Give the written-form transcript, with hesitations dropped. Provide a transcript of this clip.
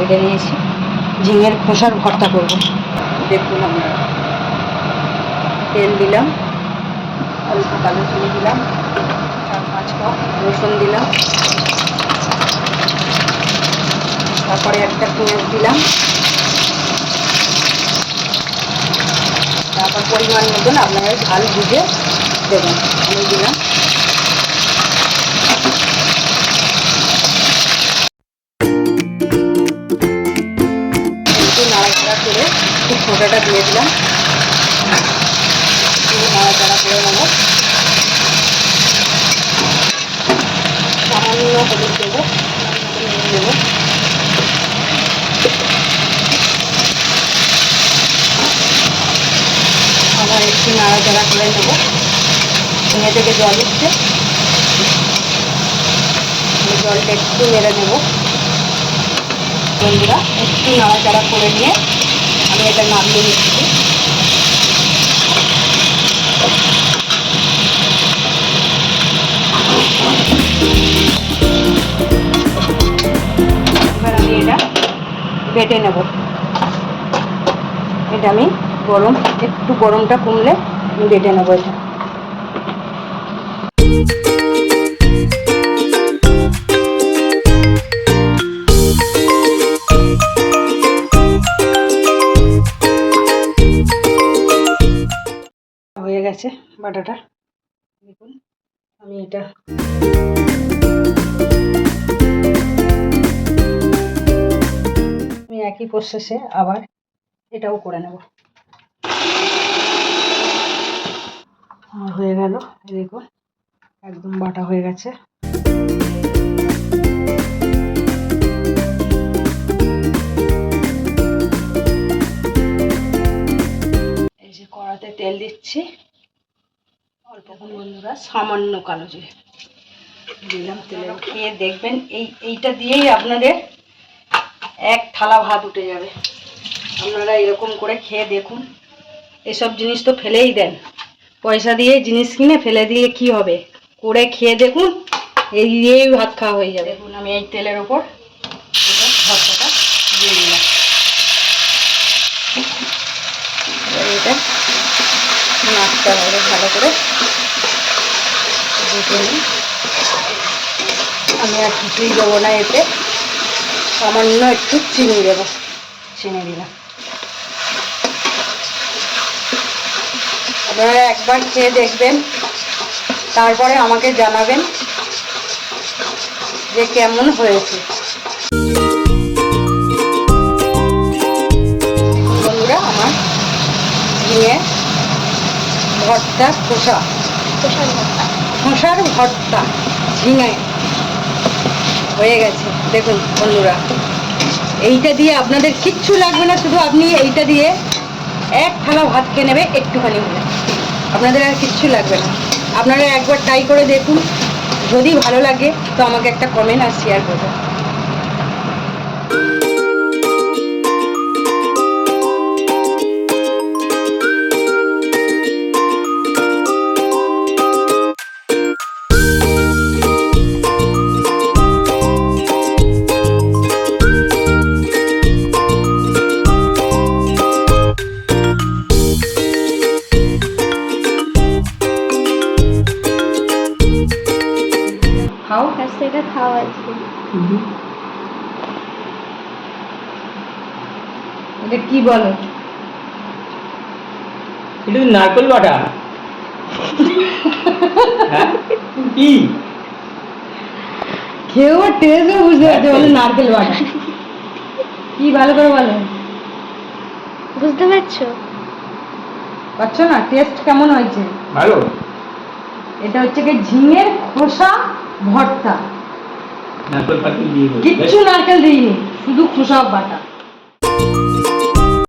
বেটে নিয়েছি, ঝিঙের খোসার ভর্তা করব। দেখুন আপনারা, তেল দিলাম, অল্প কালো জিরে দিলাম, 4-5 কোয়া রসুন দিলাম, তারপরে একটা পেঁয়াজ দিলাম, তারপর পরিমাণ মতন আপনারা ঝাল বুঝে দেবেন। আমি দিলাম। একটু নাড়াচাড়া করে একটু ফোঁটাটা দিয়ে দিলাম, একটু নাড়াচাড়া করে নেব। সামান্য হলুদ দেবো, নিয়ে দেবো। আবার একটু নাড়াচাড়া করে নেব। ঝিঙে থেকে জল উঠছে, জলটা একটু মেরে নেব। বন্ধুরা, একটু নাড়াচাড়া করে নিয়ে আমি এটা নামিয়ে নিচ্ছি। এবার আমি এটা বেটে নেব। এটা আমি একটু গরমটা কমলে আমি বেটে নেবো এটা। হয়ে গেছে বাটাটা। দেখুন, আমি এটা একই প্রসেসে আবার এটাও করে নেব। হয়ে গেল, দেখুন একদম বাটা হয়ে গেছে। এই যে কড়াতে তেল দিচ্ছি, অল্প বন্ধুরা, সামান্য কালো জিরে দিলাম। তেলে খেয়ে দেখবেন, এইটা দিয়েই আপনাদের এক থালা ভাত উঠে যাবে। আপনারা এরকম করে খেয়ে দেখুন। এসব জিনিস তো ফেলেই দেন, পয়সা দিয়ে জিনিস কিনে ফেলে দিয়ে কি হবে, করে খেয়ে দেখুন, এই দিয়েই ভাত খাওয়া হয়ে যাবে। দেখুন, আমি এই তেলের ওপর ভর্তাটা দিয়ে দিলাম। এটা নাড়তে হবে ভালো করে। আমি আর কিছুই দেবো না, এতে সামান্য একটু চিনি দেবো, চিনি দিলাম। আপনারা একবার খেয়ে দেখবেন, তারপরে আমাকে জানাবেন যে কেমন হয়েছে। বন্ধুরা, আমার ঝিঙে ভর্তা, খোসার ভর্তা ঝিঙে হয়ে গেছে। দেখুন বন্ধুরা, এইটা দিয়ে আপনাদের কিচ্ছু লাগবে না, শুধু আপনি এইটা দিয়ে এক থালা ভাত খেয়ে নেবে একটুখানি হলে, আপনাদের আর কিচ্ছু লাগবে না। আপনারা একবার ট্রাই করে দেখুন, যদি ভালো লাগে তো আমাকে একটা কমেন্ট আর শেয়ার করবেন। খাও, এটা খাওয়া আছে। এটা কি বলো? এটা নারকেল বাটা। হ্যাঁ, কি খেয়েও টেস্টও বুঝতে পারছে, বলে নারকেল বাটা। কি ভালো করে বলো, বুঝতে পারছো না? টেস্ট কেমন হয়েছে? ভালো। এটা হচ্ছে কি ঝিঙের খোসা ভর্তা, নারকেল পাতি দিয়ে, কিচ্ছু নারকেল দিইনি, শুধু খোসা বাটা।